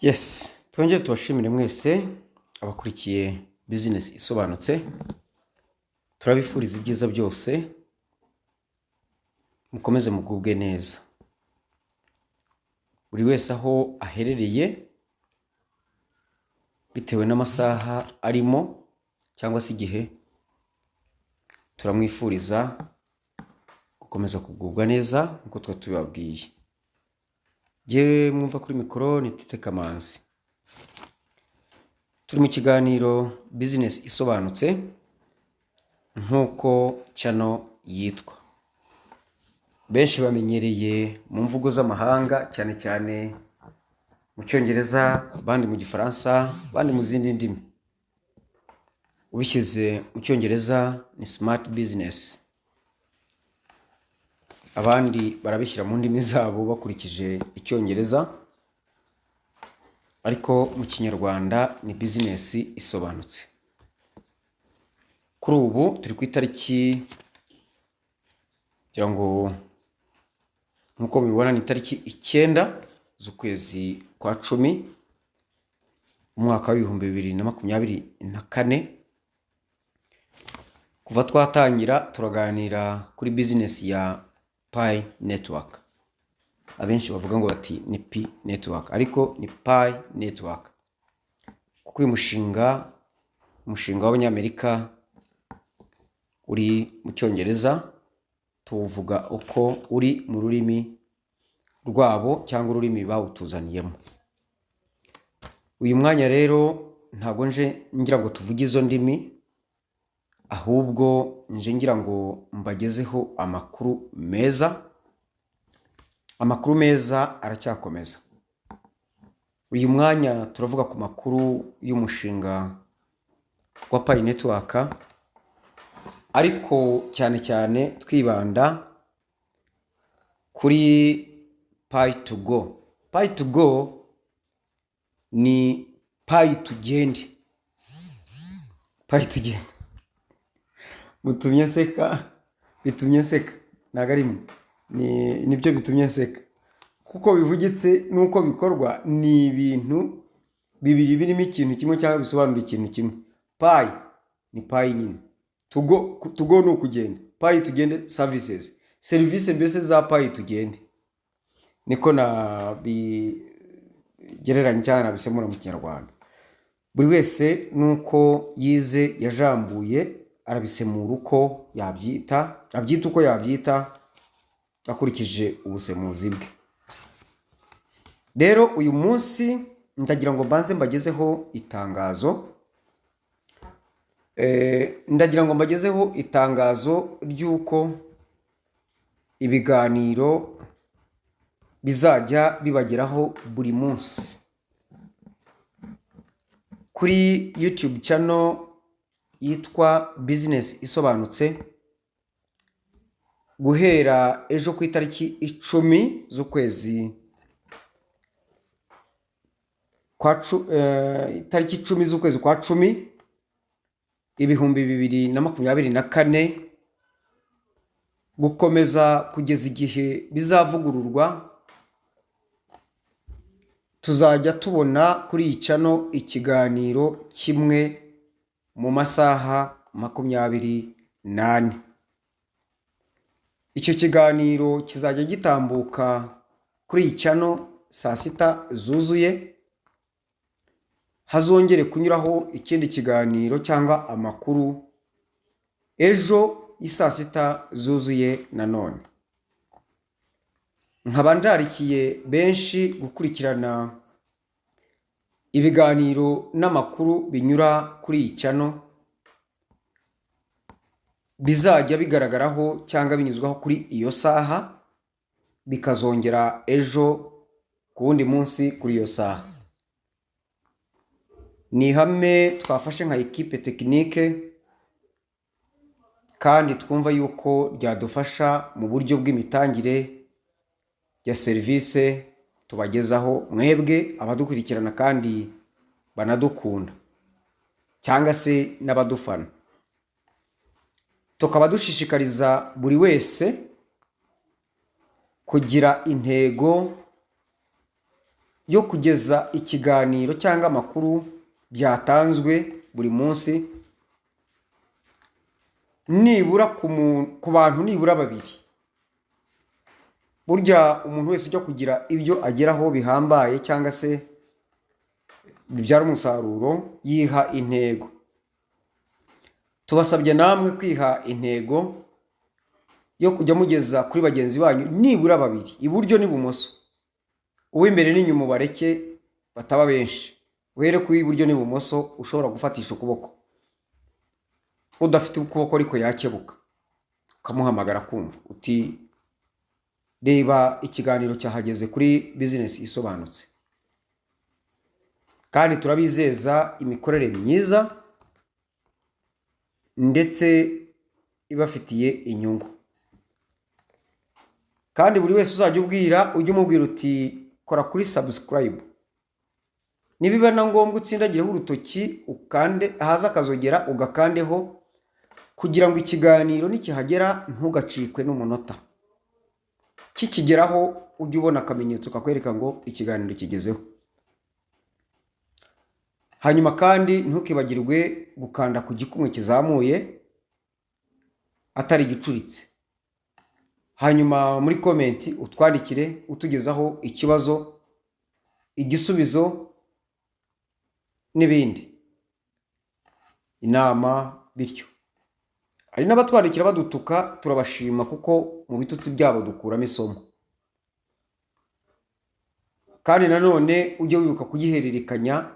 Yes, twongere tubashimire mwese abakurikiye business isobanutse. Turabifuriza ibyiza byose. Mukomeze mugubwe neza. Buri wese aho aherereye bitewe n'amasaha arimo cyangwa se igihe, turamwifuriza gukomeza kugubwa neza nkuko twatubabwiye. Jewe mwumva kuri mikoro ni Tite Kamanzi. Turi mu kiganiro business isobanutse nkuko channel yitwa. Benshi bamenyereye mu mvugo z'amahanga, cyane cyane mu Cyongereza, bandi mu Gifaransa, bandi mu zindi ndimi. Ubishyize mu Cyongereza ni smart business, abandi barabishyira mu ndimi zabo bakurikije Icyongereza, ariko mu Kinyarwanda ni business isobanutse. Kuri ubu turi ku itariki, kugira ngo nkuko mubibona, ni itariki 9 z'ukwezi kwa 10 umwaka wa 2024. Kuva twatangira turaganira kuri business ya Pi Network. Abenshi bavuga ngo bati ni Pi Network, ariko ni Pi Network, kuko uyu mushinga w'Abanyamerika uri mu Cyongereza, tuvuga uko uri mu rurimi rwabo cyangwa ururimi bawutuzaniyemo. Uyu mwanya rero ntabwo nje ngira ngo tuvuge izo ndimi, ahubwo nje ngira ngo mbagezeho amakuru meza. Amakuru meza aracyakomeza. Uyu mwanya turavuga ku makuru y'umushinga wa Pi Network, ariko cyane cyane twibanda kuri Pitogo. Pitogo ni Pi tugende. Pi tugende. Mutumye seka, bitumye seka. Nagarimwe. Nibyo bitumye seka. Kuko bivugitse nuko bikorwa ni ibintu bibiri birimo ikintu kimwe cyangwa bisobanura ikintu kimwe. Pi ni Pi nyine. Tugo no kugenda. Pi tugende services. Service mbese za Pi tugende. Niko na bigereranya cyane bisemura mu Kinyarwanda. Buri wese nuko yize yajambuye arabisemura uko yabyita, abyita uko yabyita akurikije ubusemuzi bwe. Rero uyu munsi ndagira ngo mbanze mbagezeho itangazo. Ndagira ngo mbagezeho itangazo ry'uko ibiganiro bizajya bibageraho buri munsi kuri YouTube channel yitwa Business Isobanutse, guhera ejo ku itariki 10 z'ukwezi kwa itariki 10 z'ukwezi kwa 10 2024, gukomeza kugeza igihe bizavugururwa. Tuzajya tubona kuri iyi channel ikiganiro kimwe mu masaha 28. Icyo kiganiro kizajya gitambuka kuri iyi channel saa 6 zuzuye. Hazongere kunyuraho ikindi kiganiro cyangwa amakuru ejo isaa 6 zuzuye nanone. Nkaba ndarikiye benshi gukurikirana ibiganiro n'amakuru binyura kuri iyi channel, bizajya bigaragaraho cyangwa binyuzwaho kuri iyo saha, bikazongera ejo ku wundi munsi kuri iyo saha. Ni ihame twafashe nka equipe technique, kandi twumva yuko ryadufasha mu buryo bw'imitangire ya service tubagezaho mwebwe abadukurikirana kandi banadukunda, cyangwa se n'abadufana. Tukaba dushishikariza buri wese kugira intego yo kugeza ikiganiro cyangwa amakuru byatanzwe buri munsi nibura ku bantu nibura babiri. Burya umuntu wese ujya kugira ibyo ageraho bihambaye cyangwa se bibyara umusaruro yiha intego. Tubasabye namwe kwiha intego yo kujya mugeza kuri bagenzi banyu nibura babiri, iburyo n'ibumoso. Uw'imbere n'inyuma bareke bataba benshi. Were ku iburyo n'ibumoso ushobora gufatisha ukuboko. Udafite ukuboko ariko yakebuka, ukamuhamagara kumva uti reba ikiganiro cyahageze kuri business isobanutse. Kandi turabizeza imikorere myiza ndetse ibafitiye inyungu. Kandi buri wese uzajya ubwira ujye umubwira uti kora kuri subscribe. Nibiba na ngombwa utsindagireho urutoki ukande ahaza akazogera ugakandeho kugira ngo ikiganiro nikihagera ntugacikwe n'umunota. Kikigeraho ujye ubona akamenyetso kakwereka ngo ikiganiro kigezeho. Hanyuma kandi ntukibagirwe gukanda ku gikumwe kizamuye atari gicuritse. Hanyuma muri comment utwandikire utugezaho ikibazo, igisubizo n'ibindi, inama bityo. Hari n'abatwandikira badutuka, turabashima kuko mu bitutsi byabo dukuramo isomo. Kandi nanone ujye wibuka kugihererekanya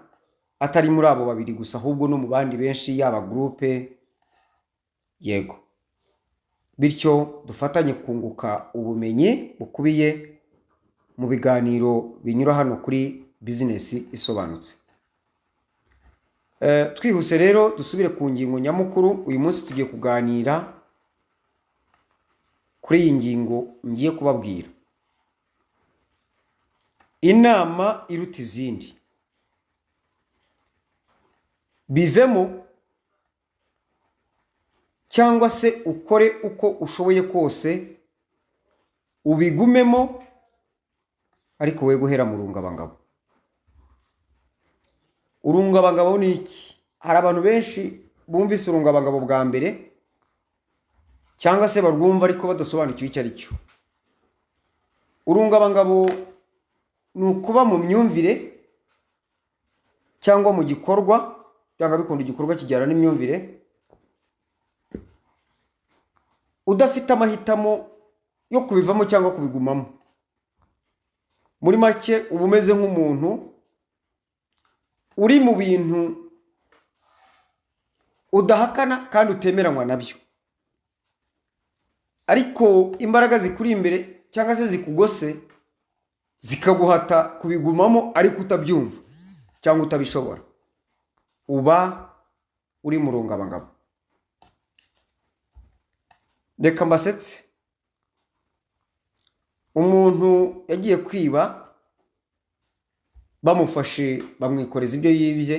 atari muri abo babiri gusa ahubwo no mu bandi benshi, yaba groupe. Yego, bityo dufatanye kunguka ubumenyi bukubiye mu biganiro binyura hano kuri business isobanutse. Twihuse rero dusubire ku ngingo nyamukuru. Uyu munsi tugiye kuganira kuri iyi ngingo ngiye kubabwira. Inama iruta izindi. Bivemo cyangwa se ukore uko ushoboye kose, ubigumemo, ariko we guhera mu rungabangabo. Urungabangabo ni iki? Hari abantu benshi bumvise urungabangabo bwa mbere cyangwa se barwumva ariko badasobanukiwe icyo ari cyo. Urungabangabo ni ukuba mu myumvire cyangwa mu gikorwa, cyangwa bikunda igikorwa kijyana n'imyumvire, udafite amahitamo yo kubivamo cyangwa kubigumamo. Muri make uba umeze nk'umuntu uri mu bintu udahakana kandi utemeranywa nabyo, ariko imbaraga zikuri imbere cyangwa se zikugose zikaguhata kubigumamo ariko utabyumva cyangwa utabishobora. Uba uri mu rungabangabo. Reka mbasetse. Umuntu yagiye kwiba, bamufashe bamwikoreza ibyo yibye.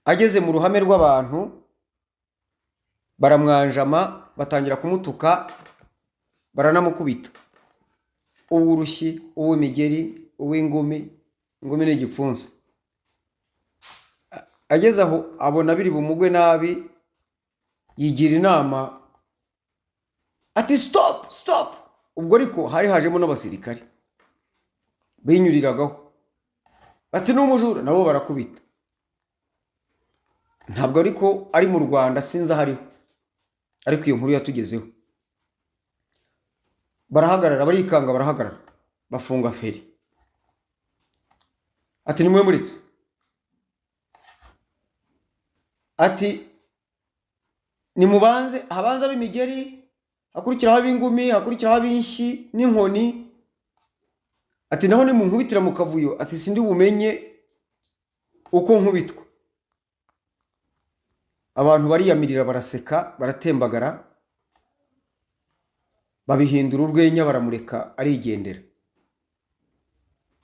Ageze mu ruhame rw'abantu baramwanjama, batangira kumutuka, baranamukubita. Uw'urushyi, uw'imigeri, uw'ingumi, ingumi n'igipfunsi. Ageze aho abona biri bumugwe nabi, yigira inama ati stop stop. Ubwo ariko hari hajemo n'abasirikari binyuriragaho, ati n'umujura, nabo barakubita. Ntabwo ariko ari mu Rwanda, sinza hariho, ariko iyo nkuru yatugezeho. Barahagarara, barikanga, barahagarara, bafunga feri. Ati nimwe muritse. Ati nimubanze, habanza b'imigeri, hakurikiraho ab'ingumi, hakurikiraho ab'inshyi n'inkoni. Ati naho nimunkubitira mu kavuyo, ati sindi bumenye uko nkubitwa. Abantu bariyamirira, baraseka, baratembagara, babihindura urwenya, baramureka arigendera.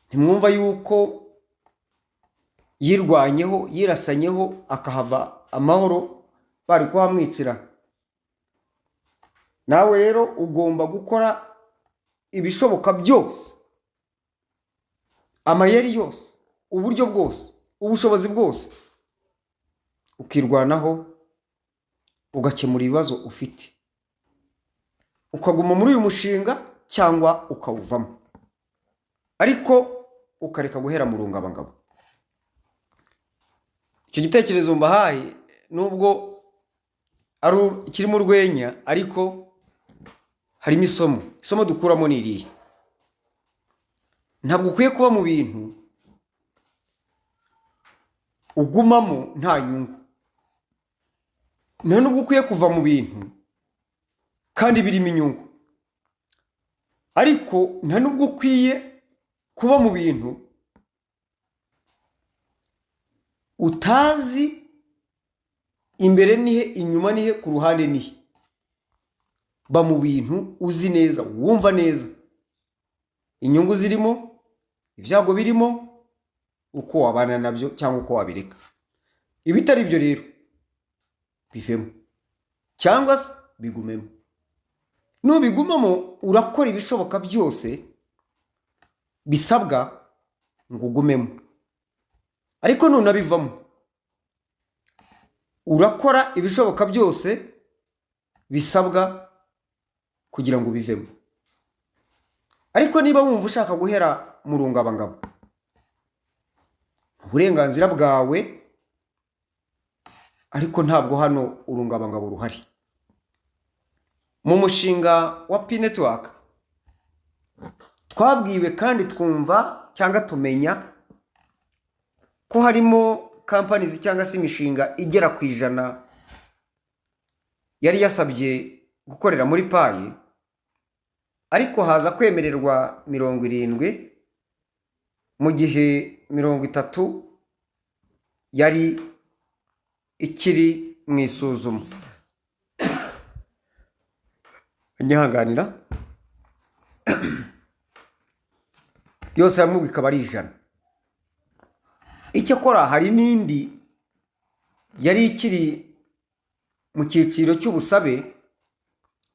Ntimwumva yuko yirwanyeho, yirasanyeho, akahava amahoro, bari kuhamwicira. Nawe rero ugomba gukora ibishoboka byose amayeri yose, uburyo bwose, ubushobozi bwose, ukirwanaho ugakemura ibibazo ufite, ukaguma muri uyu mushinga cyangwa ukawuvamo, ariko ukareka guhera mu rungabangabo. Icyo gitekerezo mbahaye nubwo ari kirimo urwenya, ariko harimo isomo dukuramo n'irihe: ntabwo ukwiye kuba mu bintu ugumamo nta nyungu, nta nubwo ukwiye kuva mu bintu kandi birimo inyungu, ariko nta nubwo ukwiye kuba mu bintu utazi imbere nihe, inyuma nihe, ku ruhande nihe. Ba mu bintu uzi neza, wumva neza inyungu zirimo, ibyago birimo, uko wabana nabyo cyangwa uko wabireka. Ibitari byo rero bivemo cyangwa se bigumemo. Nubigumamo urakora ibishoboka byose bisabwa ngo ugumemo, ariko nunabivamo urakora ibishoboka byose bisabwa kugira ngo bivemo. Ariko niba wumva ushaka guhera mu rungabangabo, uburenganzira bwawe, ariko ntabwo hano urungabangabo ruhari. Mu mushinga wa P-Network twabwiwe kandi twumva cyangwa tumenya ko harimo companies cyangwa se imishinga igera ku 100 yari yasabye gukorera muri payi, ariko haza kwemererwa 70, mu gihe 30 yari ikiri mu isuzuma. Nyihanganira yose hamwe bikaba ari 100. Icyakora hari n'indi yari ikiri mu cyiciro cy'ubusabe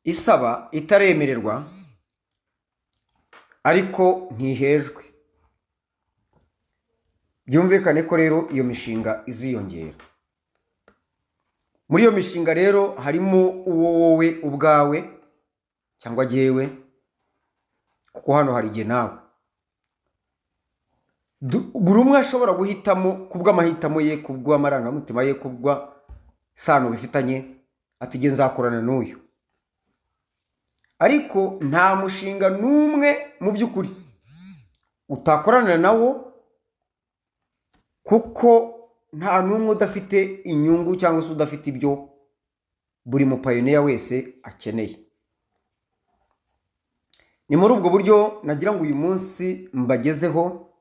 isaba itaremererwa, ariko ntihejwe. Byumvikane ko rero iyo mishinga iziyongera. Muri iyo mishinga rero harimo uwo wowe ubwawe cyangwa jewe, kuko hano hari igihe nawe buri umwe ashobora guhitamo kubw'amahitamo ye, kubw'amarangamutima ye, kubwa sano bifitanye, ati nge nzakorana n'uyu. Ariko nta mushinga n'umwe mu by'ukuri utakorana nawo, kuko nta n'umwe udafite inyungu cyangwa se udafite ibyo buri mupayoniya wese akeneye. Ni muri ubwo buryo nagira ngo uyu munsi mbagezeho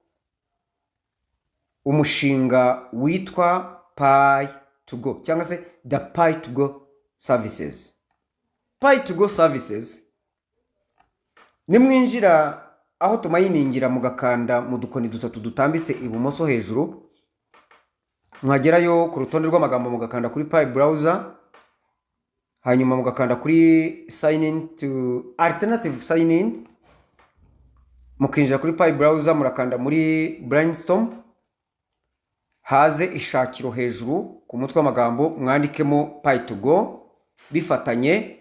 umushinga witwa Pitogo cyangwa se the Pitogo services. Pitogo services nimwinjira aho tumayiningira mugakanda mu dukoni 3 dutambitse ibumoso hejuru, mwagerayo ku rutonde rw'amagambo mugakanda kuri Pi browser, hanyuma mugakanda kuri sign in to alternative sign in, mukinjira kuri Pi browser murakanda muri brainstorm, haze ishakiro hejuru ku mutwe w'amagambo mwandikemo Pitogo bifatanye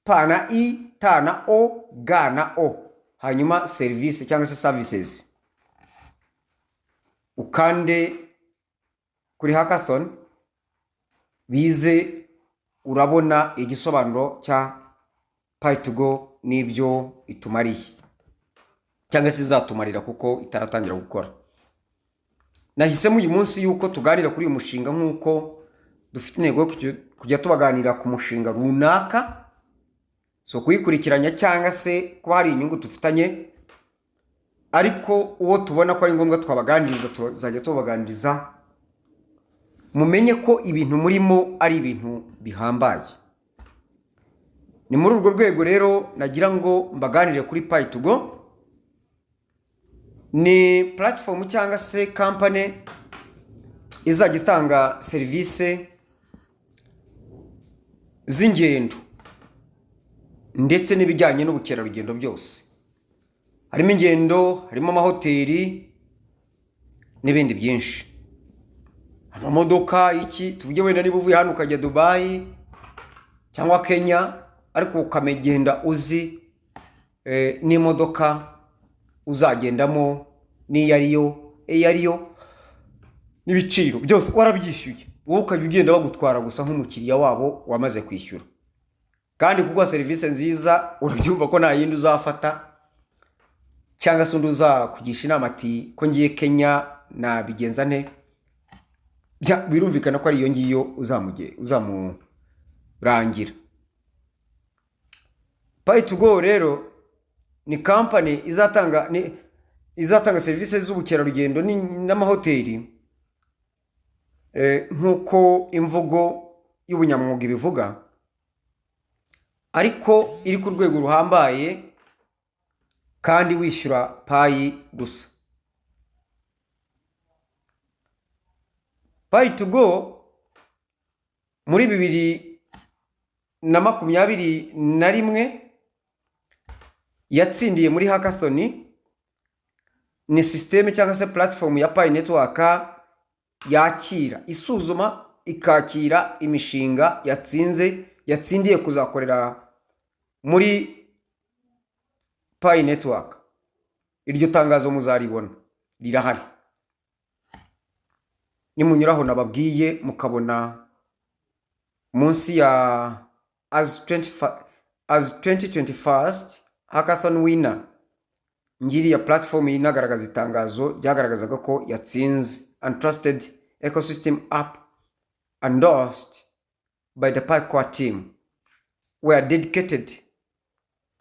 pa na i, ta na o, ga na o, hanyuma service cyangwa se services. Ukande kuri hackathon bize urabona igisobanuro cya Pitogo n'ibyo itumariye cyangwa se izatumarira kuko itaratangira gukora. Nahisemo uyu munsi yuko tuganira kuri uyu mushinga nk'uko dufite intego yo kujya tubaganira ku mushinga runaka, so kuyikurikiranya cyangwa se kuba hari inyungu dufitanye, ariko uwo tubona ko ari ngombwa twabaganiriza tuzajya tubaganiriza, mumenye ko ibintu murimo ari ibintu bihambaye. Ni muri urwo rwego rero nagira ngo mbaganire kuri Pitogo. Ni platform cyangwa se company izajya itanga service z'ingendo ndetse n'ibijyanye n'ubukerarugendo byose. harimo ingendo, harimo amahoteli n'ibindi byinshi. Amamodoka iki tuvuge wenda niba uvuye hano ukajya Dubai cyangwa Kenya ariko ukamegenda uzi n'imodoka uzagendamo n'iyariyo n'ibiciro byose warabyishyuye, wowe ukajya ugenda bagutwara gusa nk'umukiriya wabo wamaze kwishyura. Kandi kuguha serivisi nziza urabyumva ko nta yindi uzafata cyangwa se undi uzakugisha inama ati ko ngiye Kenya nabigenza nte, birumvikana ko ari iyo ngiyo uzamurangira. Pitogo rero ni company izatanga serivisi z'ubukerarugendo n'amahoteli nk'uko imvugo y'ubunyamwuga ibivuga, ariko iri ku rwego ruhambaye kandi wishyura payi gusa. Pitogo muri 2021 yatsindiye muri hackathon. Ni system cyangwa se platform ya Pi Network yakira, isuzuma, ikakira imishinga yatsindiye kuzakorera muri Pi Network. Iryo tangazo muzaribona rirahari, nimunyuraho nababwiye mukabona munsi ya as 2021 hackathon winner. Ngiri ya platform inagaragaza itangazo ryagaragazaga ko yatsinze Untrusted Ecosystem App endorsed by the Pi Core team. We are dedicated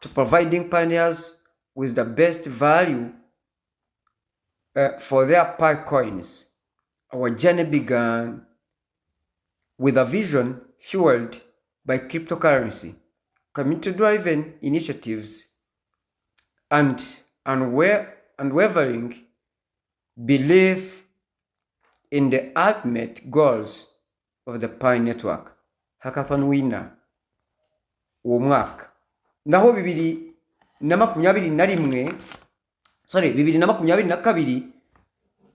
to providing pioneers with the best value for their Pi coins. Our journey began with a vision fueled by cryptocurrency, community-driven initiatives, and unwavering belief in the ultimate goals of the Pi Network. Hackathon winner uwo mwaka. Naho 2022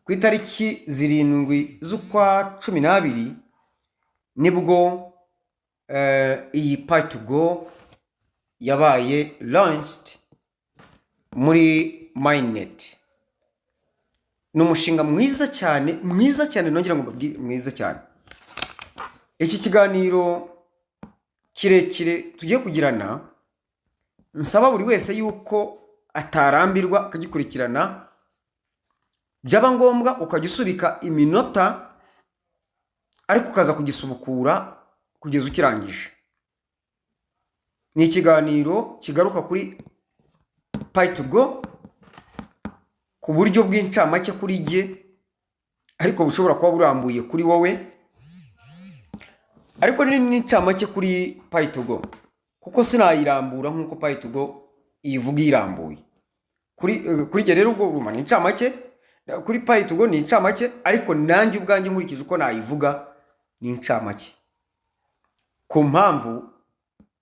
ku itariki 7 z'ukwa 12 nibwo iyi Pitogo yabaye launched muri Mainnet. Numushinga mwiza cyane nongera ngo mbabwire mwiza cyane. Iki kiganiro kirekire tugiye kugirana, nsaba buri wese yuko atarambirwa akagikurikirana, byaba ngombwa ukajya usubika iminota ariko ukaza kugisubukura kugeza ukirangije. Ni ikiganiro kigaruka kuri Pitogo ku buryo bw'incamake kuri jye, ariko bushobora kuba burambuye kuri wowe, ariko ni n'incamake kuri Pitogo kuko sinayirambura nk'uko Pitogo ivuga irambuye. Kuri jye rero ubwo urumva ni incamake, kuri Pitogo ni incamake, ariko nanjye ubwanjye nkurikije uko nayivuga ni incamake. Ku mpamvu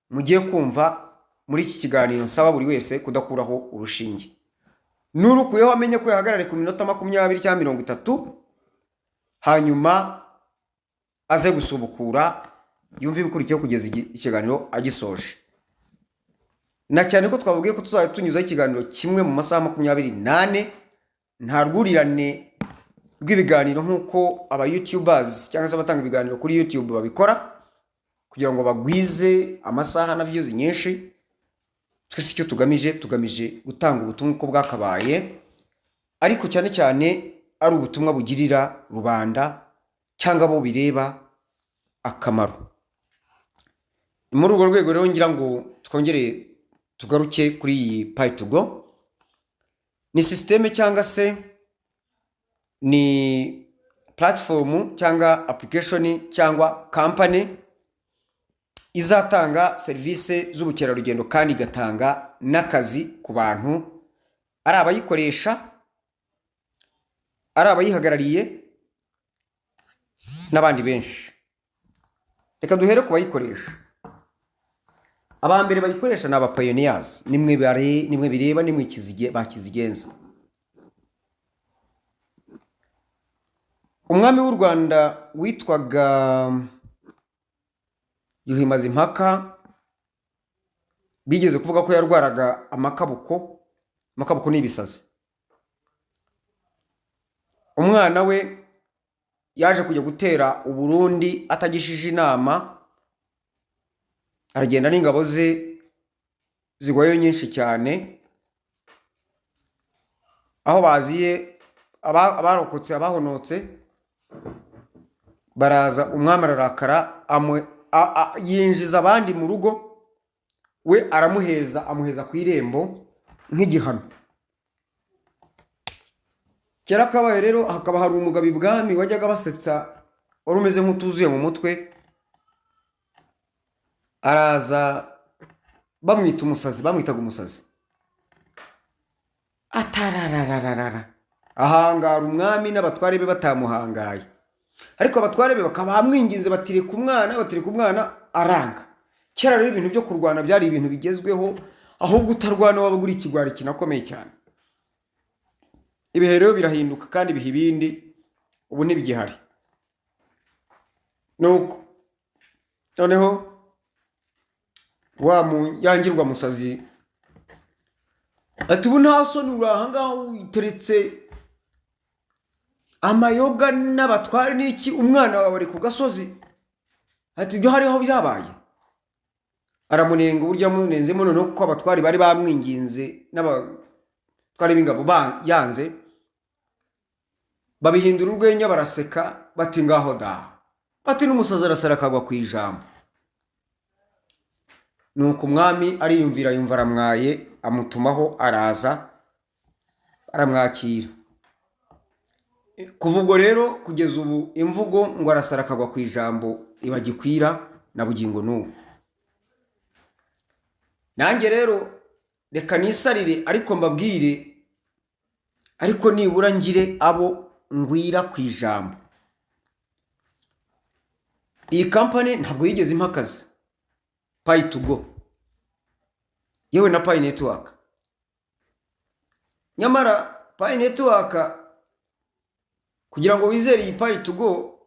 mugiye kumva muri iki kiganiro, nsaba buri wese kudakuraho urushinge. Nurukuyeho amenye ko yahagarare ku minota 20 cyangwa 30, hanyuma aze gusubukura yumve ibikurikiyeho kugeza ikiganiro agisoje. Na cyane ko twavugiye ko tuzajya tunyuza ikiganiro kimwe mu masaha 28, nta rwurirane rw'ibiganiro nk'uko aba YouTubers cyangwa se abatanga ibiganiro kuri YouTube babikora kugira ngo bagwize amasaha na views nyinshi. Twese icyo tugamije gutanga ubutumwa uko bwakabaye, ariko cyane cyane ari ubutumwa bugirira rubanda cyangwa abo bireba akamaro. Muri urwo rwego rero ngira ngo twongere tugaruke kuri iyi Pitogo. Ni system cyangwa se ni platform cyangwa application cyangwa company izatanga serivisi z'ubukerarugendo kandi igatanga n'akazi ku bantu, ari abayikoresha, ari abayihagarariye n'abandi benshi. Reka duhere ku bayikoresha. abambere bayikoresha naba pioneers, nimwe bireba nimwe bakizigenza. Umwami w'u Rwanda witwaga Yuhi Mazimpaka bigeze kuvuga ko yarwaraga amakabuko n'ibisazi. Umwana we yaje kujya gutera u Burundi atagishije inama, aragenda n'ingabo ze zigwayo nyinshi cyane, aho baziye abarokotse abahonotse baraza, umwami ararakara, yinjiza abandi mu rugo, we amuheza ku irembo nk'igihano. Kera kabaye rero hakaba hari umugabo ibwami wajyaga basetsa, wari umeze nk'utuzuye mu mutwe, araza bamwitaga umusazi. Atararararara ahangara umwami n'abatware be batamuhangaye, ariko abatware be bakaba bamwinginze batireka umwana aranga. Kera rero ibintu byo kurwana byari ibintu bigezweho, ahubwo utarwana waba uri ikigwari kinakomeye cyane. Ibihe rero birahinduka kandi biha ibindi, ubu ntibigihari. Nuko noneho yangirwa musazi ati ubu nta soni urahangaho witeretse amayoga n'abatware n'iki, umwana wawe ari ku gasozi, ati ibyo hariho byabaye. Aramunenga uburyo amunenzemo, noneho kuko abatware bari bamwinginze n'abatware b'ingabo yanze, babihindura urwenya, baraseka bati ngaho da, bati n'umusazi arasara akagwa ku ijambo. Nuko umwami ariyumvira, yumva aramwaye, amutumaho, araza aramwakira. Kuva ubwo rero kugeza ubu imvugo ngo arasara akagwa ku ijambo ibagikwira na bugingo n'ubu. Nanjye rero reka nisarire, ariko mbabwire, ariko nibura ngire abo ngwira ku ijambo. Iyi kampani ntabwo yigeze impakazi Pitogo, yewe na Pi Network. Nyamara Pi Network, kugira ngo wizere iyi Pitogo,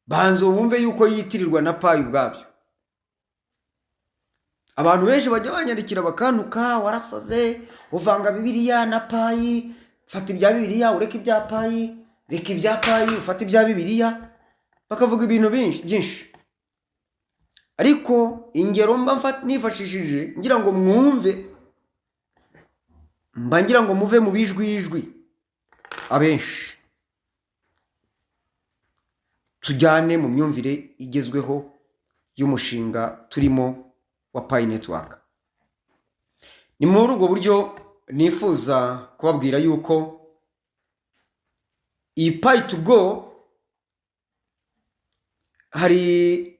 banzo wumve yuko yitirirwa na Pi ubwabyo. Abantu benshi bajya banyandikira bakantuka, warasaze, uvanga Bibiliya na Pi, fata ibya Bibiliya ureke ibya Pi, reka ibya Pi ufata ibya Bibiliya, bakavuga ibintu byinshi. Ariko ingero mba nifashishije ngira ngo mwumve, ngira ngo muve mu bijwi abenshi, tujyane mu myumvire igezweho y'umushinga turimo wa Pi Network. Ni muri ubwo buryo nifuza kubabwira yuko iyi Pitogo hari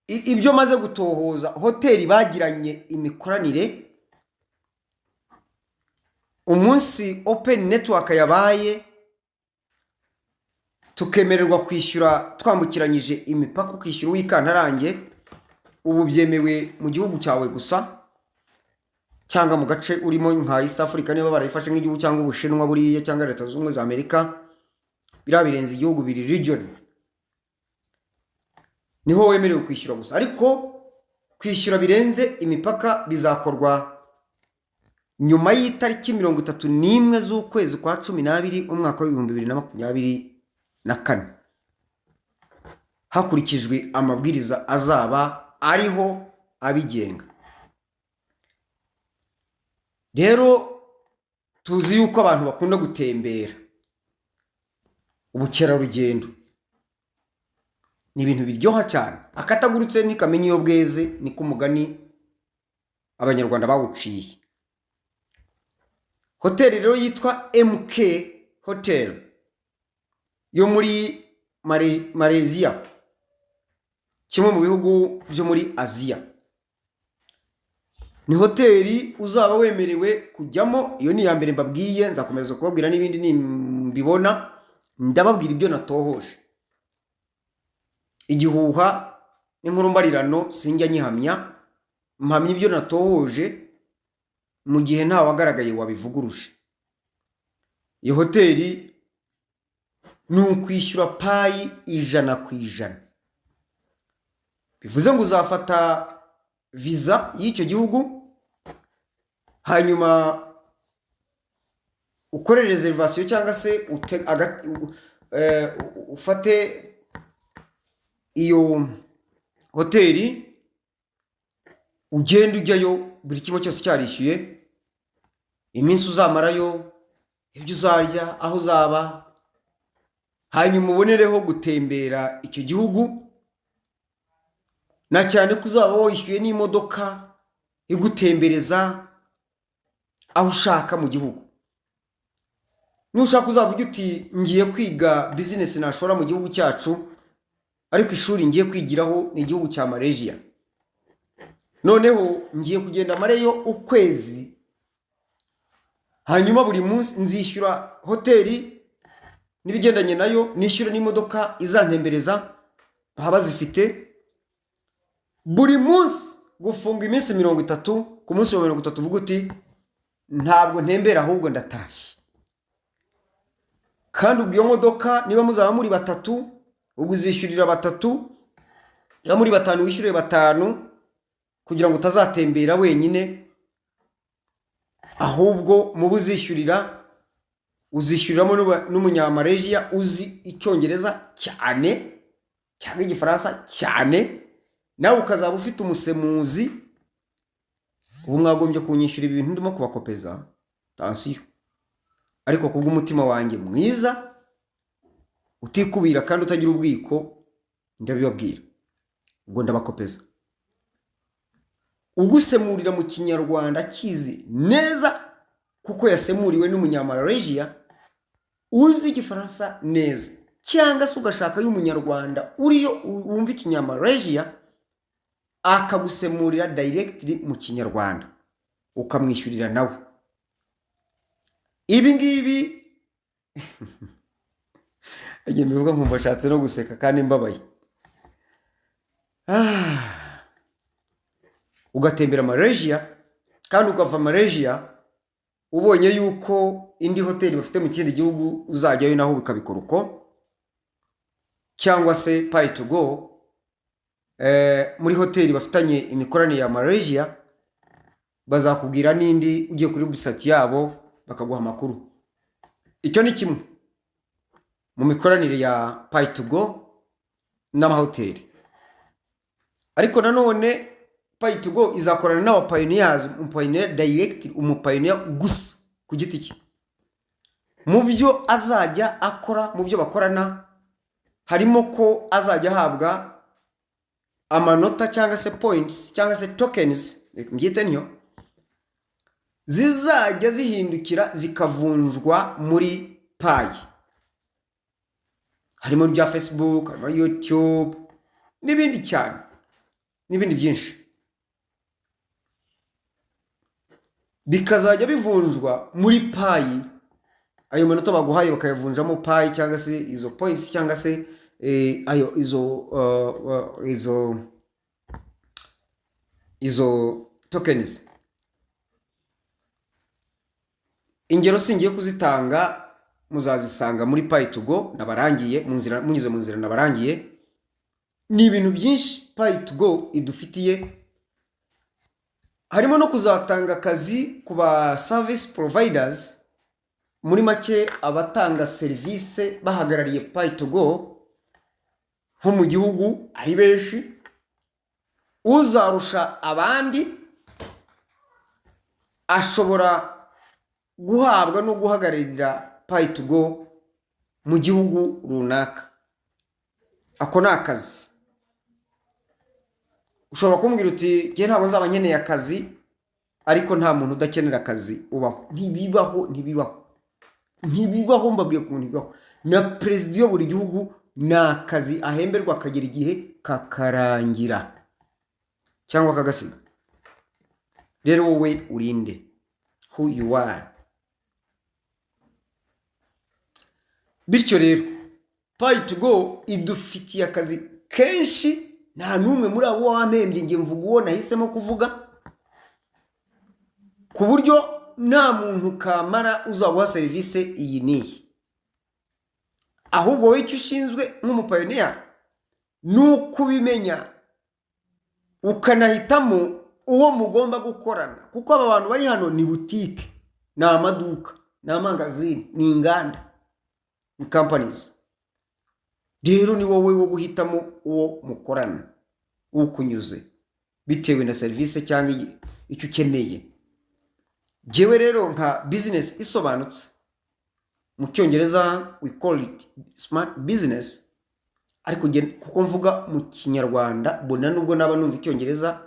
ibyo maze gutohoza, hoteli bagiranye imikoranire, umunsi open network yabaye, tukemererwa kwishyura twambukiranyije imipaka, ukishyura uwikantarange, ubu byemewe mu gihugu cyawe gusa, cyangwa mu gace urimo nka East Africa niba barayifashe nk'igihugu, cyangwa Ubushinwa buriya, cyangwa Leta Zunze Ubumwe za Amerika, birabirenze igihugu biri region, niho wemerewe kwishyura gusa. Ariko kwishyura birenze imipaka bizakorwa nyuma y'itariki 31 z'ukwezi kwa 12 umwaka wa 2024, hakurikijwe amabwiriza azaba ariho abigenga. Rero tuzi yuko abantu bakunda gutembera, ubukerarugendo ni ibintu biryoha cyane, akatagurutse ntikamenya iyo bweze, ni kumugani abanyarwanda bawuciye. Hoteli rero yitwa MK Hotel yo muri Malaysia, kimwe mu bihugu byo muri Aziya. Ni hoteli uzaba wemerewe kujyamo, iyo ni ya mbere mbabwiye, nzakomeza kubabwira n'ibindi nimbibona, ndababwira ibyo natohoje. Igihuha n'inkuru mbarirano sinjya nyihamya, mpamya ibyo natohoje mu gihe nta wagaragaye wabivuguruje. Iyo hoteli ni ukwishyura payi 100%. Bivuze ngo uzafata visa y'icyo gihugu, hanyuma ukore reservation cyangwa se ufate iyo hoteli, ugenda ujyayo, buri kimwe cyose cyarishyuye, iminsi uzamarayo, ibyo uzarya, aho uzaba, hanyuma ubonereho gutembera icyo gihugu, na cyane ko uzaba wishyuye n'imodoka igutembereza aho ushaka mu gihugu. Nushaka uzavuga uti ngiye kwiga business nashora mu gihugu cyacu, ariko ishuri ngiye kwigiraho ni igihugu cya Malaysia, noneho ngiye kugenda mareyo ukwezi, hanyuma buri munsi nzishyura hoteli n'ibigendanye nayo, nishyura n'imodoka izantembereza, baba zifite buri munsi gufunga iminsi 30. Ku munsi wa 30 uvuga uti ntabwo ntembera ahubwo ndatashye. Kandi ubwo iyo modoka niba muzaba muri 3, uguzishyurira 3, ya muri 5 wishyure 5, kugira ngo utazatembera wenyine, ahubwo mu buzishyurira uzishyuriramo n'umunyamalaysia uzi icyongereza cyane cyangwa igifaransa cyane, nawe ukazaba ufite umusemuzi. Ubu mwagombye kunyishyura ibintu ndimo kubakopeza, tansiyo, ariko kubw'umutima wanjye mwiza utikubira kandi utagira ubwiko, ndabibabwira, ubwo ndabakopeza. Ugusemurira mu kinyarwanda kizi neza kuko yasemuriwe n'umunyamalaysia uzi igifaransa neza, cyangwa se ugashaka y'umunyarwanda uriyo wumva ikinyamalaysia akagusemurira directly mu kinyarwanda ukamwishyurira nawe. Ibi ngibi agiye mbivuga nkumva shatse no guseka kandi mbabaye. Ugatembera Malaysia kandi ukava Malaysia ubonye yuko indi hoteli bafite mu kindi gihugu uzajyayo naho bikabikora uko, cyangwa se Pitogo muri hoteli bafitanye imikoranire ya Malaysia, bazakubwira nindi ugiye kuri website yabo bakaguha amakuru. Icyo ni kimwe mu mikoranire ya Pitogo n'amahoteli. Ariko nanone Pitogo izakorana n'aba pioneers, pioneer direct, pioneer gusa ku giti cye. Mu byo azajya akora, mu byo bakorana, harimo ko azajya ahabwa amanota cyangwa se points cyangwa se tokens, mbyite niyo, zizajya zihindukira zikavunjwa muri payi. Harimo bya Facebook, harimo YouTube n'ibindi cyane, n'ibindi byinshi, bikazajya bivunjwa muri payi. Ayo manota baguhaye bakayavunjamo payi cyangwa se izo points cyangwa se izo tokens. Ingero singiye kuzitanga, muzazisanga muri Pitogo nabarangiye munyuze mu nzira nabarangiye. Ni ibintu byinshi Pitogo idufitiye, harimo no kuzatanga akazi ku ba service providers, muri make abatanga service bahagarariye Pitogo nko mu gihugu ari benshi. Uzarusha abandi ashobora guhabwa no guhagararira Pitogo mu gihugu runaka. Ako ni akazi. Ushobora kumbwira uti ngiye ntabwo nzaba nkeneye akazi, ariko nta muntu udakenera akazi ubaho. Ntibibaho mbabwiye ku muntu bibaho. Na president yo buri gihugu na akazi ahemberwa akagera igihe kakarangira cyangwa kagasiga. Rero wowe urinde who you are. Bityo rero Pitogo idufitiye akazi kenshi, nta numwe muri abo wampembye nge mvuga uwo nahisemo kuvuga, ku buryo nta muntu kamara uzaguha serivisi iyi niyi, ahubwo wowe icyo ushinzwe nk'umupayoniya ni ukubimenya ukanahitamo uwo mugomba gukorana, kuko aba bantu bari hano ni butike, ni amaduka, ni amangazini, ni inganda, ni companies. Rero ni wowe wo guhitamo uwo mukorana ukunyuze bitewe na serivisi cyangwa icyo ukeneye. Jewe rero nka business isobanutse, mu cyongereza we call it smart business, ariko kuko mvuga mu kinyarwanda bona nubwo naba numva icyongereza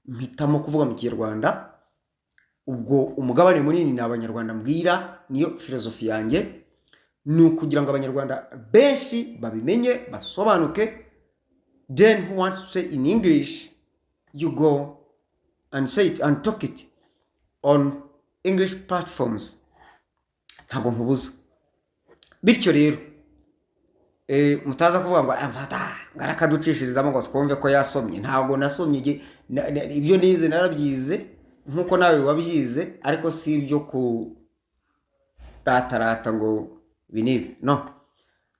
mpitamo kuvuga mu kinyarwanda, ubwo umugabane munini ni abanyarwanda mbwira, niyo filosofi yanjye, ni ukugira ngo abanyarwanda benshi babimenye basobanuke. Then who wants to say in English, you go and say it and talk it on English platforms. Ntabwo nkubuza. Bityo rero mutaza kuvuga ngo amfata ngarakaducishirizamo ngo twumve ko yasomye. Ntabwo nasomye, ibyo nize narabyize nkuko nawe wabyize, ariko si ibyo ku ratarata ngo binibi. No,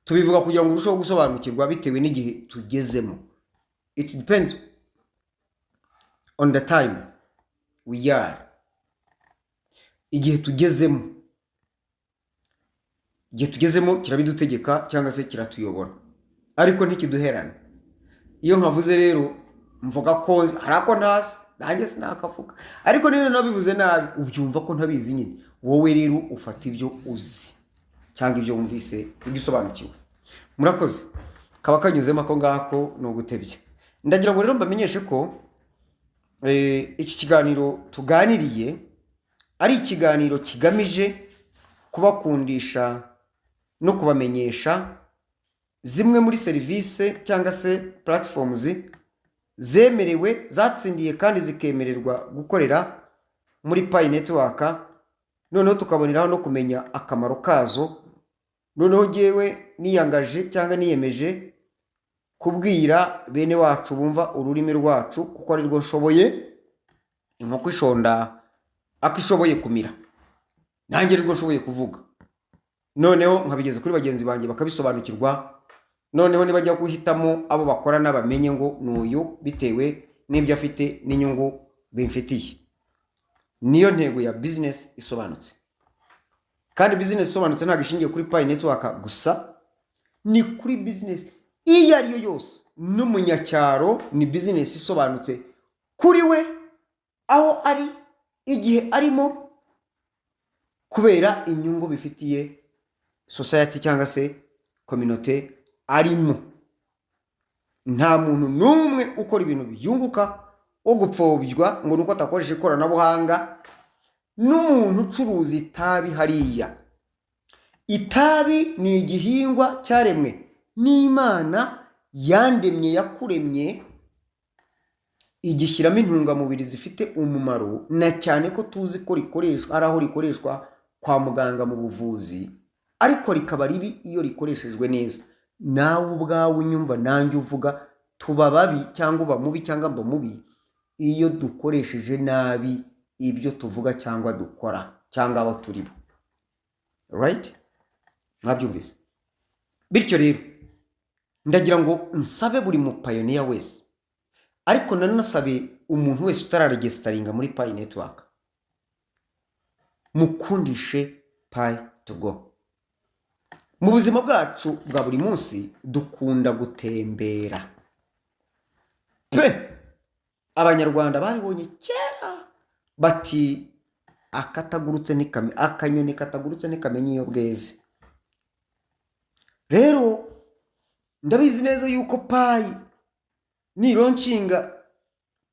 tubivuga kugira ngo urusheho gusobanukirwa bitewe n'igihe tugezemo. It depends on the time we are. Igihe tugezemo kirabidutegeka cyangwa se kiratuyobora, ariko ntikiduherana. Iyo nkavuze rero mvuga ko harako ntazi, nanjye sinakavuga, ariko rero nabivuze nabi ubyumva ko ntabizi nyine. Wowe rero ufata ibyo uzi cyangwa ibyo wumvise, ibyo usobanukiwe. Murakoze, kaba kanyuzemo ako ngako no gutebya. Ndagira ngo rero mbamenyeshe ko iki kiganiro tuganiriye ari ikiganiro kigamije kubakundisha no kubamenyesha zimwe muri serivisi cyangwa se platforms zemerewe, zatsindiye kandi zikemererwa gukorera muri Pi Network. Noneho tukaboneraho no kumenya akamaro kazo. Noneho jewe niyangaje cyangwa niyemeje kubwira bene wacu bumva ururimi rwacu, kuko ari rwo nshoboye. Inkoko ishonda akishoboye kumira, nanjye rwo nshoboye kuvuga. Noneho nkabigeze kuri bagenzi banjye bakabisobanukirwa. Noneho nibajya guhitamo abo bakorana bamenye ngo nuyu bitewe n'ibyo afite n'inyungu bimfitiye. Niyo ntego ya business isobanutse. Kandi business isobanutse ntabwo ishingiye kuri Pi Network gusa, ni kuri business iyo ari yo yose. N'umunyacyaro ni business isobanutse kuri we, aho ari, igihe arimo, kubera inyungu bifitiye society cyangwa se community arimo. Nta muntu numwe ukora ibintu byunguka wo gupfobya ngo nuko atakoresha ikoranabuhanga. N'umuntu ucuruza itabi hariya, itabi ni igihingwa cyaremwe n'Imana, yandemye, yakuremye, igishyiramo intungamubiri zifite umumaro, na cyane ko tuzi ko rikoreshwa, ari aho rikoreshwa kwa muganga mu buvuzi, ariko rikaba ribi iyo rikoreshejwe neza. Nawe ubwawe unyumva nanjye uvuga, tuba babi cyangwa uba mubi cyangwa mba mubi iyo dukoresheje nabi ibyo tuvuga cyangwa dukora cyangwa abo turibo. Right? Mwabyumvise? Bityo rero ndagira ngo nsabe buri mupayoniya wese, ariko nanasabe umuntu wese utararegisteringa muri Pi Network, mukundishe Pitogo. Mu buzima bwacu bwa buri munsi dukunda gutembera pe. Abanyarwanda babibonye kera bati akatagurutse nikame, akanyoni katagurutse nikamenye iyo bweze. Rero ndabizi neza yuko Pi nironcinga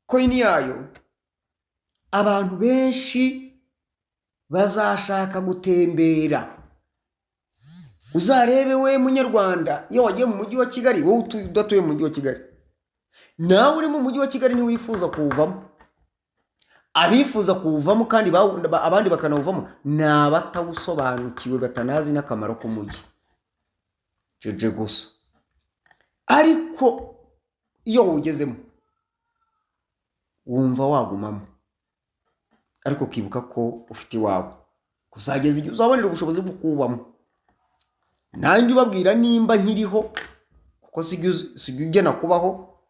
coin yayo, abantu benshi bazashaka gutembera. Uzarebe we munyarwanda, iyo wagiye mu mujyi wa Kigali, wowe udatuye mu mujyi wa Kigali, nawe uri mu mujyi wa Kigali ntiwifuza kuwuvamo. Abifuza kuwuvamo kandi abandi bakanawuvamo ni abatawusobanukiwe, batanazi n'akamaro k'umujyi. Jeje gusa. Ariko iyo ugezemo wumva wagumamo, ariko kibuka ko ufite iwawe kuzageza igihe uzabonera ubushobozi bwo kubamo. Nanjye ubabwira nimba nkiriho kuko sijya ugena kubaho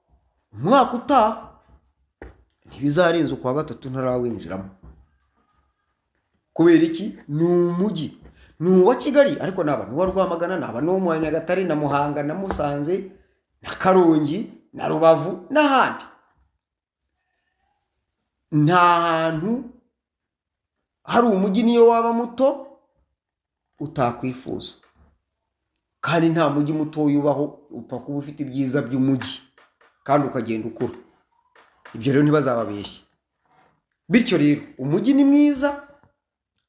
umwaka utaha ntibizarenza ukwa gatatu ntarawinjiramo. Kubera iki? Ni umujyi, ni uwa Kigali, ariko naba n'uwa Rwamagana, naba n'uwo mu Nyagatare na Muhanga na Musanze na Karongi na Rubavu n'ahandi. Nta hantu hari umujyi niyo waba muto utakwifuza, kandi nta mujyi muto yubaho upfa kuba ufite ibyiza by'umujyi kandi ukagenda ukura. Ibyo rero ntibazababeshye. Bityo rero umujyi ni mwiza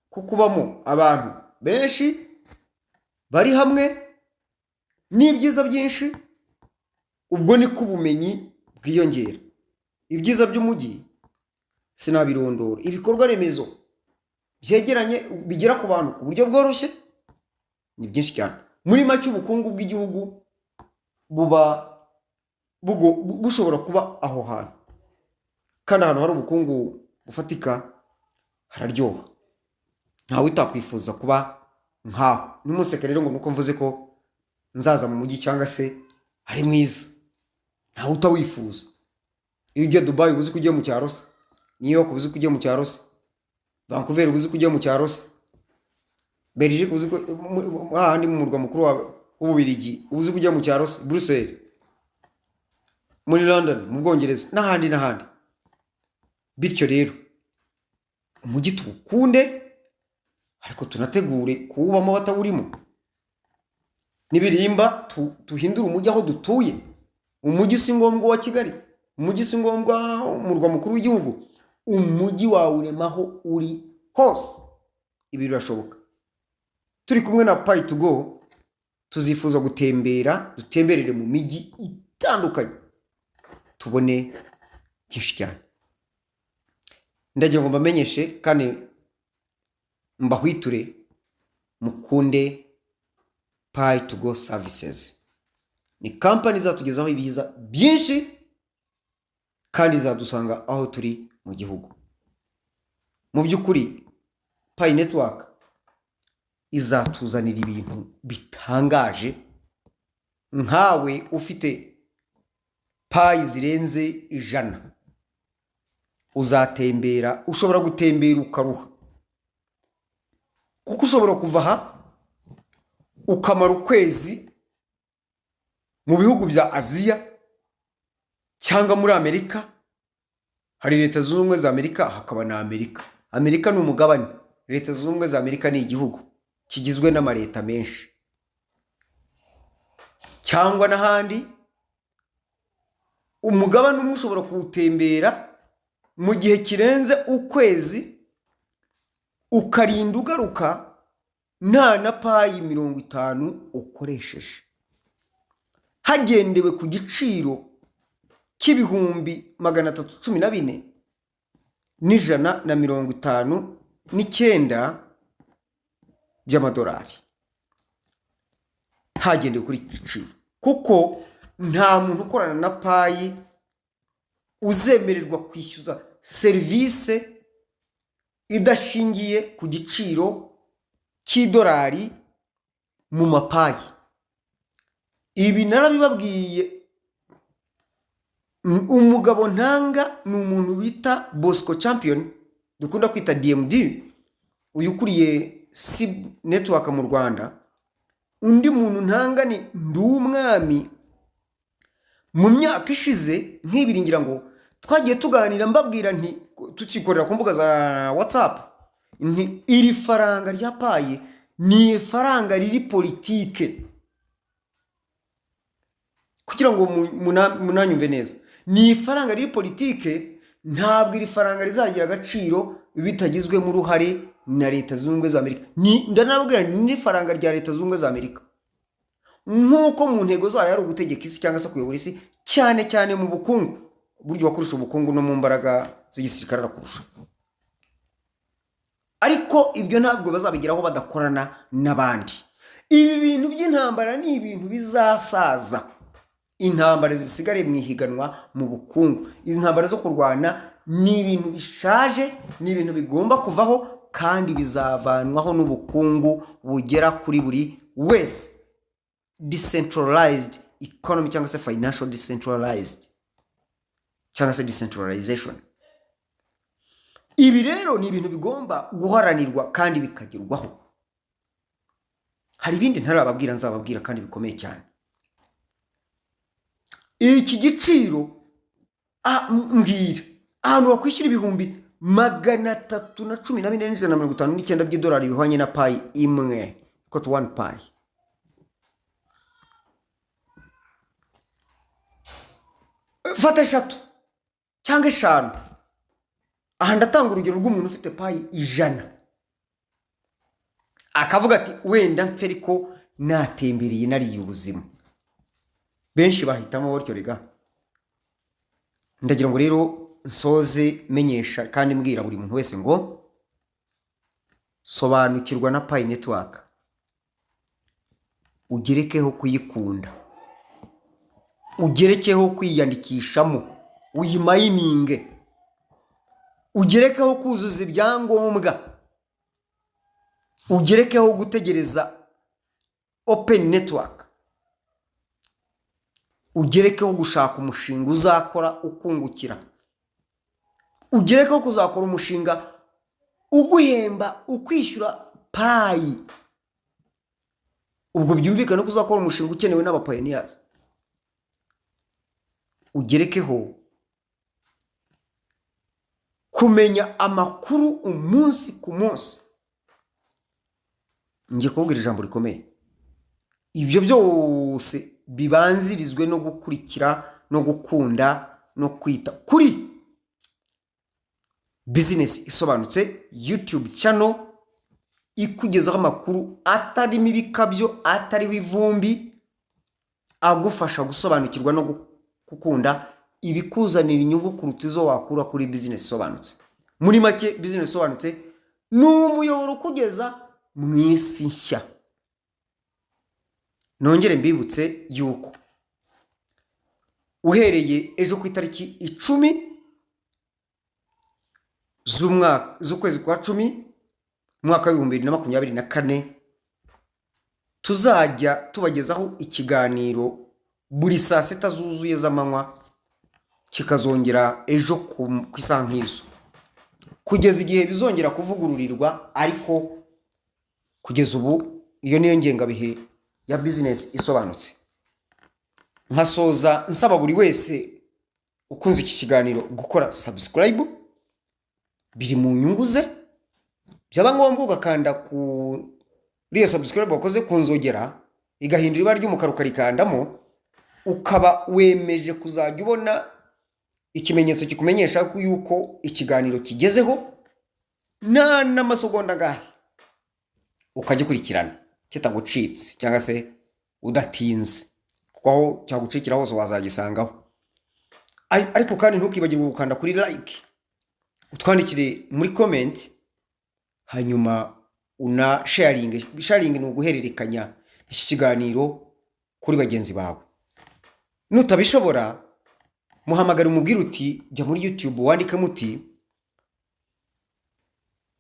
kuko ubamo abantu benshi bari hamwe n'ibyiza byinshi, ubwo niko ubumenyi bwiyongera. Ibyiza by'umujyi sinabirondora, ibikorwa remezo byegeranye bigera ku bantu ku buryo bworoshye ni byinshi cyane. Muri make ubukungu bw'igihugu bushobora kuba aho hantu, kandi ahantu hari ubukungu bufatika hararyoha, ntawe utakwifuza kuba nkaho. N'umuseke rero ngo nuko mvuze ko nzaza mu mujyi cyangwa se ari mwiza, ntawe utawifuza. Iyo ujya Dubai ubuze kujya mu cyaro se, New York ubuze kujya mu cyaro se, Vancouver ubuze kujya mu cyaro se, Belgique ubuze ko ahandi mu murwa mukuru w'Ububiligi ubuze kujya mu cyaro se, Bruxelles, muri London, mu Bwongereza n'ahandi. Bityo rero umujyi tuwukunde, ariko tunategure kuwubamo batawurimo. Nibirimba tuhindura umujyi aho dutuye. Umujyi si ngombwa wa Kigali, umujyi si ngombwa umurwa mukuru w'igihugu, umujyi wawuremaho uri hose. Ibi birashoboka. Turi kumwe na Pitogo tuzifuza gutembera, dutemberere mu mijyi itandukanye, tubone byinshi cyane. Ndagira ngo mbamenyeshe kandi mbahwiture mukunde Pitogo Services. Ni company zatugezaho ibiza byinshi kandi zadusanga aho turi mu gihugu. Mu by'ukuri Pi Network izatuzanira ibintu bitangaje. Nkawe ufite Pi zirenze 100 uzatembera, ushobora gutembera ukaruha, kuko ushobora kuva aha ukamara ukwezi mu bihugu bya Aziya cyangwa muri Amerika. Hari Leta Zunze Ubumwe za Amerika, hakaba na Amerika. Amerika ni umugabane, Leta Zunze Ubumwe za Amerika ni igihugu kigizwe n'amaleta menshi. Cyangwa n'ahandi umugabane umwe ushobora kuwutembera mu gihe kirenze ukwezi, ukarinda ugaruka nta na Pi 50 ukoresheje, hagendewe ku giciro cy'ibihumbi 314 n'$159 by'amadolari. Hagendewe kuri giciro, kuko nta muntu ukorana na Pi uzemererwa kwishyuza serivisi idashingiye ku giciro cy'idolari mu mapayi. Ibi narabibabwiye. Umugabo ntanga ni umuntu bita Bosco Champion, dukunda kwita DMD, uyukuriye SIB network mu Rwanda. Undi muntu ntanga ni Ndumwami. Mu myaka ishize nk'ibiringira ngo twagiye tuganira, mbabwira nti tukikorera ku mbuga za WhatsApp, nti iri faranga rya Pi ni faranga riri politike, kugira ngo munanyumve neza. Ni ifaranga riri politike, ntabwo iri faranga rizagira agaciro bitagizwemo uruhare na Leta Zunze Ubumwe za Amerika. Ndanababwira ni faranga rya Leta Zunze Ubumwe za Amerika, nk'uko mu ntego zayo ari ugutegeka isi cyangwa se kuyobora isi, cyane cyane mu bukungu. Buryo wakurusha ubukungu no mu mbaraga z'igisirikare arakurusha. Ariko ibyo ntabwo bazabigeraho badakorana n'abandi. Ibi bintu by'intambara ni ibintu bizasaza. Intambara zisigare mu ihiganwa mu bukungu, izi ntambara zo kurwana ni ibintu bishaje, ni ibintu bigomba kuvaho kandi bizavanwaho n'ubukungu bugera kuri buri wese. Decentralized economy cyangwa se financial decentralized cyangwa se decentralization. Ibi rero ni ibintu bigomba guharanirwa kandi bikagerwaho. Hari ibindi ntarababwira nzababwira kandi bikomeye cyane. Iki giciro mbwira ahantu wakwishyura ibihumbi 314,959 by'idolari bihwanye na payi imwe, ko to 1 payi. Fata 3 cyangwa 5. Aha ndatanga urugero rw'umuntu ufite payi 100 akavuga ati wenda mfe ariko natembereye nariye ubuzima. Benshi bahitamo boryo rega. Ndagira ngo rero nsoze menyesha kandi mbwira buri muntu wese ngo sobanukirwa na Pi network, ugerekeho kuyikunda, ugerekeho kwiyandikishamo, uyimayininge, ugerekeho kuzuza ibyangombwa, ugerekeho gutegereza open network, ugerekeho gushaka umushinga uzakora ukungukira, ugerekeho kuzakora umushinga uguhemba ukwishyura payi. Ubwo byumvikana ko uzakora umushinga ukenewe n'abapioneers. Ugerekeho kumenya amakuru umunsi ku munsi. Ngiye kubwira ijambo rikomeye. Ibyo byose bibanzirizwe no gukurikira no gukunda no kwita kuri business isobanutse, YouTube channel ikugezaho amakuru atari mibikabyo, atari wivumbi, agufasha gusobanukirwa no gukunda ibikuzanira inyungu kuruta izo wakura kuri business isobanutse. Muri make business isobanutse ni umuyoboro kugeza mu isi nshya. Nongere mbibutse yuko uhereye ejo ku itariki 10 z'ukwezi kwa 10 mwaka wa 2024 tuzajya tubagezaho ikiganiro buri saa 6 zuzuye z'amanywa, kikazongera ejo ku isaha nk'izo kugeza igihe bizongera kuvugururirwa. Ariko kugeza ubu iyo niyo ngengabihe ya business isobanutse. Nkasoza nsaba buri wese ukunze iki kiganiro gukora subscribe, biri mu nyungu ze. Byaba ngombwa ugakanda ku riyo subscribe wakoze kunzogera igahindura ibara ry'umukara ukarikandamo, ukaba wemeje kuzajya ubona ikimenyetso kikumenyesha ko yuko ikiganiro kigezeho n'amasegonda ngahe, ukagikurikirana kitagucitse cyangwa se udatinze, kuko aho cyagucikira hose wazagisangaho. Ariko kandi ntukibagirwe gukanda kuri like, utwandikire muri comment, hanyuma una sharing ni uguhererekanya iki kiganiro kuri bagenzi bawe. Nutabishobora muhamagara umubwira uti jya muri YouTube wandike muti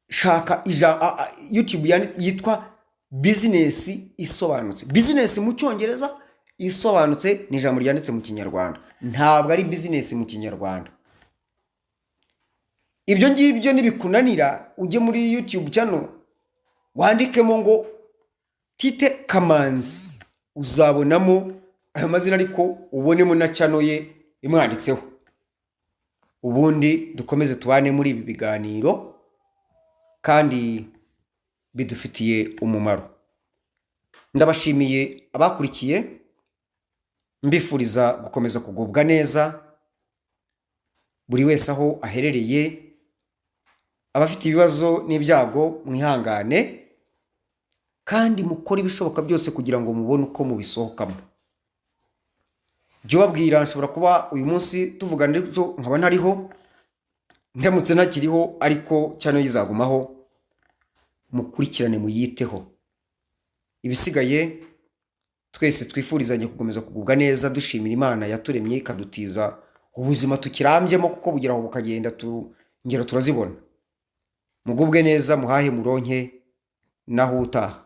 shaka YouTube yitwa business isobanutse. Business mu cyongereza isobanutse ni ijambo ryanditse mu Kinyarwanda, ntabwo ari business mu Kinyarwanda. Ibyo ngibyo nibikunanira ujye muri YouTube channel wandikemo ngo Tite Kamanzi, uzabonamo ayo mazina ariko ubonemo na channel ye imwanditseho. Ubundi dukomeze tubane muri ibi biganiro kandi bidufitiye umumaro. Ndabashimiye abakurikiye, mbifuriza gukomeza kugubwa neza buri wese aho aherereye. Abafite ibibazo n'ibyago mwihangane kandi mukora ibishoboka byose kugira ngo mubone uko mubisohokamo. Byo babwira nshobora kuba uyu munsi tuvugana ejo nkaba ntariho, ndamutse ntakiriho, ariko cyane yizagumaho. Mukurikirane muyiteho. Ibisigaye twese twifurizanye gukomeza kugubwa neza, dushimira Imana yaturemye ikadutiza ubuzima tukirambyemo kuko bugira ngo bukagenda ingero turazibona. Mugubwe neza, muhahe muronke naho utaha.